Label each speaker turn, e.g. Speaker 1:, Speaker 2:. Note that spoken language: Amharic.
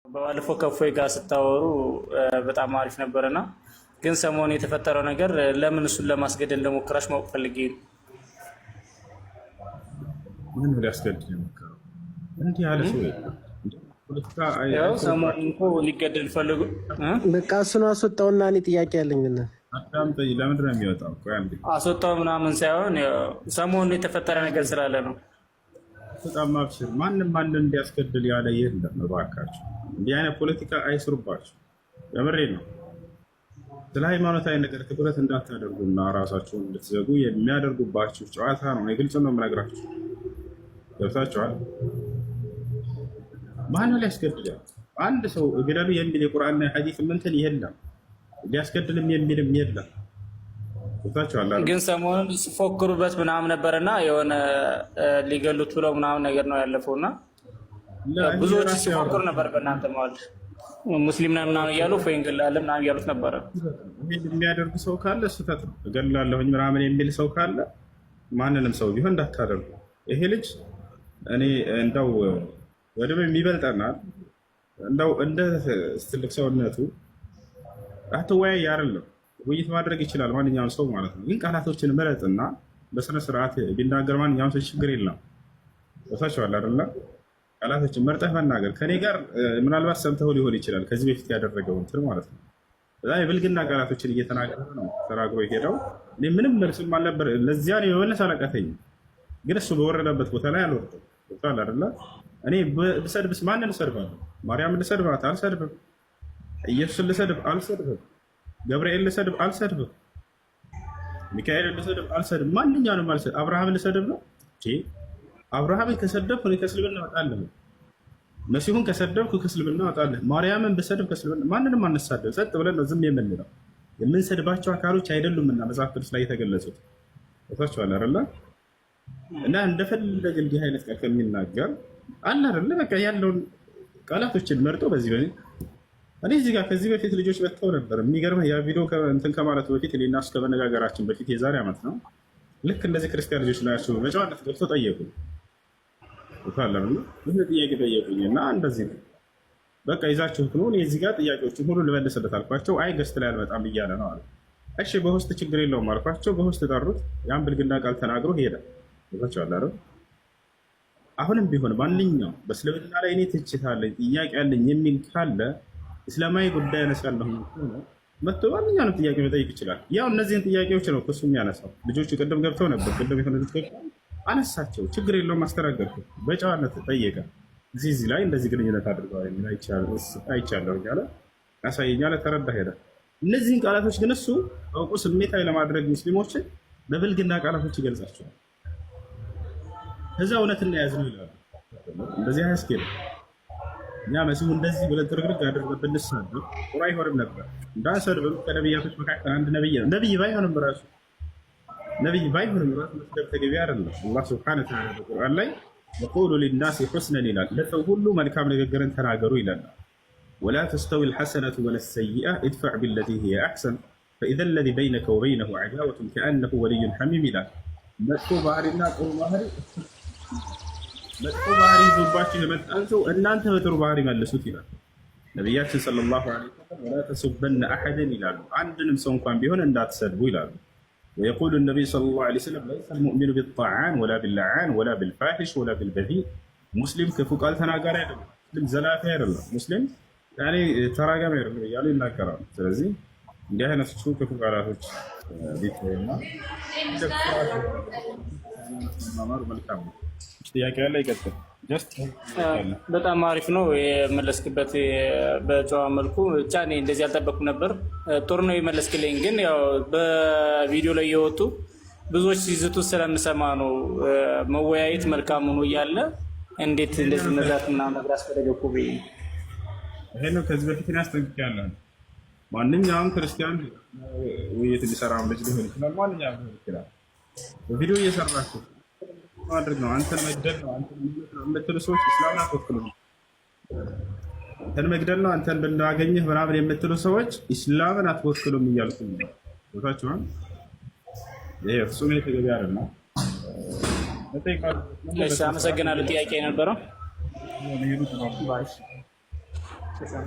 Speaker 1: ባለፈው ከፎይ ጋር ስታወሩ በጣም አሪፍ ነበርና ግን ሰሞኑን የተፈጠረው ነገር ለምን እሱን ለማስገደል እንደሞከራሽ ማወቅ ፈልጌ ነው።
Speaker 2: ምን ሊያስገድል የሞከረው? እንዲህ ያለ ሰው
Speaker 1: ያው ሰሞኑን እኮ ሊገደል ፈልጉ
Speaker 3: በቃ እሱን አስወጣውና እኔ ጥያቄ ያለኝ እና
Speaker 2: አዳምጠኝ። ለምንድን ነው የሚወጣው? ቆይ አንዴ
Speaker 1: አስወጣው ምናምን ሳይሆን ሰሞኑን የተፈጠረ ነገር ስላለ ነው።
Speaker 2: በጣም አብሽር። ማንም እንዲያስገድል ያለ የለም። እባካችሁ እንዲህ አይነት ፖለቲካ አይስሩባችሁ። የምሬን ነው። ስለ ሃይማኖታዊ ነገር ትኩረት እንዳታደርጉና ራሳችሁን እንድትዘጉ የሚያደርጉባችሁ ጨዋታ ነው። ግልጽ ነው የምነግራችሁ። ገብታችኋል? ማን ሊያስገድል? አንድ ሰው ግደሉ የሚል የቁርአንና የሐዲስ እንትን የለም። ሊያስገድልም የሚልም የለም። ገብታችኋል?
Speaker 1: ግን ሰሞኑን ሲፎክሩበት ምናምን ነበርና የሆነ ሊገሉት ብለው ምናምን ነገር ነው ያለፈውና ብዙዎች ሲፎክሩ ነበር። በእናንተ ማለት ሙስሊም ነን ምናምን እያሉ ወይ እንገላለን ምናምን እያሉት ነበረ።
Speaker 2: ይሄን የሚያደርግ ሰው ካለ ስህተት ነው። እገላለሁኝ ምናምን የሚል ሰው ካለ ማንንም ሰው ቢሆን እንዳታደርጉ። ይሄ ልጅ እኔ እንደው ወደ የሚበልጠናል እንደው እንደ ትልቅ ሰውነቱ አትወያይ አይደለም ውይይት ማድረግ ይችላል ማንኛውም ሰው ማለት ነው። ግን ቃላቶችን ምረጥና በስነ ስርዓት ቢናገር ማንኛውም ሰው ችግር የለም። ወታችኋል አይደለ? ቃላቶችን መርጠህ መናገር። ከኔ ጋር ምናልባት ሰምተው ሊሆን ይችላል ከዚህ በፊት ያደረገው እንትን ማለት ነው። በዛ የብልግና ቃላቶችን እየተናገረ ነው ተናግሮ የሄደው። እኔ ምንም መልስም አልነበር። ለዚያ ነው የመለስ አላቃተኝም። ግን እሱ በወረደበት ቦታ ላይ አልወርድም። ወጣል አይደለ? እኔ ብሰድብስ ማንን ልሰድባለሁ? ማርያምን ልሰድባት አልሰድብም። ኢየሱስን ልሰድብ አልሰድብም። ገብርኤል ልሰድብ አልሰድብም። ሚካኤል ልሰድብ አልሰድብም። ማንኛውንም አልሰድብ። አብርሃምን ልሰድብ ነው? አብርሃምን ከሰደብኩ እኔ ከእስልምና እወጣለሁ። መሲሁን ከሰደብኩ ከእስልምና እወጣለሁ። ማርያምን ብሰድብ ከእስልምና ማንንም አንሳደብ። ጸጥ ብለን ነው ዝም የምንለው። የምንሰድባቸው አካሎች አይደሉምና መጽሐፍ ቅዱስ ላይ የተገለጹት ታችኋል አይደለ? እና እንደፈለገ እንዲህ አይነት ቃል ከሚናገር አለ አይደለ? በቃ ያለውን ቃላቶችን መርጦ በዚህ እኔ እዚህ ጋር ከዚህ በፊት ልጆች መጥተው ነበር። የሚገርምህ ያ ቪዲዮ እንትን ከማለቱ በፊት እኔና እሱ ከመነጋገራችን በፊት የዛሬ ዓመት ነው። ልክ እንደዚህ ክርስቲያን ልጆች ናቸው በጨዋነት ገብተው ጠየቁኝ። ይህ ጥያቄ ጠየቁኝ እና እንደዚህ ነው በቃ ይዛችሁት ነው። እኔ እዚህ ጋር ጥያቄዎችን ሁሉ ልመልስለት አልኳቸው። አይ ገስት ላይ አልመጣም እያለ ነው አለ። እሺ በውስጥ ችግር የለውም አልኳቸው። በውስጥ ጠሩት። ያን ብልግና ቃል ተናግሮ ሄደ። ይቻላል። አሁንም ቢሆን ማንኛውም በእስልምና ላይ እኔ ትችት አለኝ ጥያቄ አለኝ የሚል ካለ እስላማዊ ጉዳይ ያነሳለሁ መጥቶ ማንኛውንም ጥያቄ መጠየቅ ይችላል። ያው እነዚህን ጥያቄዎች ነው እሱ የሚያነሳው። ልጆቹ ቅድም ገብተው ነበር። ቅድም የሆነ ልጅ አነሳቸው። ችግር የለውም አስተናገድኩ። በጨዋነት ጠየቀ። እዚህ ላይ እንደዚህ ግንኙነት አድርገዋል የሚል አይቻለሁ እያለ ያሳየኛል። ተረዳ ሄደ። እነዚህን ቃላቶች ግን እሱ አውቁ ስሜታዊ ለማድረግ ሙስሊሞችን በብልግና ቃላቶች ይገልጻቸዋል። ከዛ እውነትና ያዝነው ይላሉ። እንደዚህ አያስኬድም። እኛ መሲሁ እንደዚህ ብለን ትርግርግ አድርገን ብንሰድብ ጥሩ አይሆንም ነበር። እንዳንሰድብም ከነቢያቶች መካከል አንድ ነቢይ ነው። ነቢይ ባይሆንም ራሱ መስደብ ተገቢ አይደለም። አላህ ሱብሓነሁ ወተዓላ በቁርአን ላይ ወቁሉ ሊናሲ ሑስነን ይላል። ለሰው ሁሉ መልካም ንግግርን ተናገሩ ይላል። ወላ ተስተዊ ልሐሰነቱ ወላ ሰይአ ኢድፈዕ ቢለቲ ሂየ አሕሰን ፈኢዘ ለዚ በይነከ ወበይነሁ ዐዳወቱን ከአነሁ ወልዩን ሐሚም ይላል። መጥፎ ባህሪና ጥሩ ባህሪ መጥፎ ባህሪ ይዞባችሁ የመጣን ሰው እናንተ በጥሩ ባህሪ መልሱት ይላል ነቢያችን ሰለላሁ ዐለይሂ ወሰለም። ወላ ተሱበነ አሐደን ይላሉ። አንድንም ሰው እንኳን ቢሆን እንዳትሰድቡ ይላሉ። ወየቁሉ ነቢዩ ሰለላሁ ዐለይሂ ወሰለም ለይሰ ልሙእሚኑ ቢጣዓን ወላ ቢልለዓን ወላ ቢልፋሒሽ ወላ ቢልበዚእ። ሙስሊም ክፉ ቃል ተናጋሪ አይደለም። ሙስሊም ዘላፊ አይደለም። ሙስሊም ተራጋሚ አይደለም እያሉ ይናገራሉ። ስለዚህ እንዲህ አይነቶቹ ክፉ ቃላቶች ቢተውና ማማር መልካም ነው። ጥያቄ ያለ ይቀጥል።
Speaker 1: በጣም አሪፍ ነው የመለስክበት በጨዋ መልኩ። ብቻ እኔ እንደዚህ አልጠበቅኩም ነበር። ጥሩ ነው የመለስክልኝ። ግን ያው በቪዲዮ ላይ የወጡ ብዙዎች ሲዝቱ ስለምሰማ ነው መወያየት መልካም ሆኖ እያለ እንዴት እንደዚህ መዛት ምናምን ነገር አስፈለገ እኮ ብዬ
Speaker 2: ይሄ ነው። ከዚህ በፊት ያስጠንቅቄያለሁ። ማንኛውም ክርስቲያን ውይይት ሊሰራ ልጅ ሊሆን ይችላል። ማንኛውም ሊሆን ይችላል። ቪዲዮ እየሰራችሁ ማድረግ ነው። አንተን መግደል ነው። አንተን የምትሉ ሰዎች እስላምን አትወክሉም። አንተን መግደል ነው። አንተን ብናገኝህ ምናምን የምትሉ ሰዎች እስላምን አትወክሉም እያልኩ ነው። ቦታችኋል። ይሄ ፍጹም የተገቢ አይደለም።
Speaker 1: አመሰግናለሁ። ጥያቄ የነበረው ተሻለ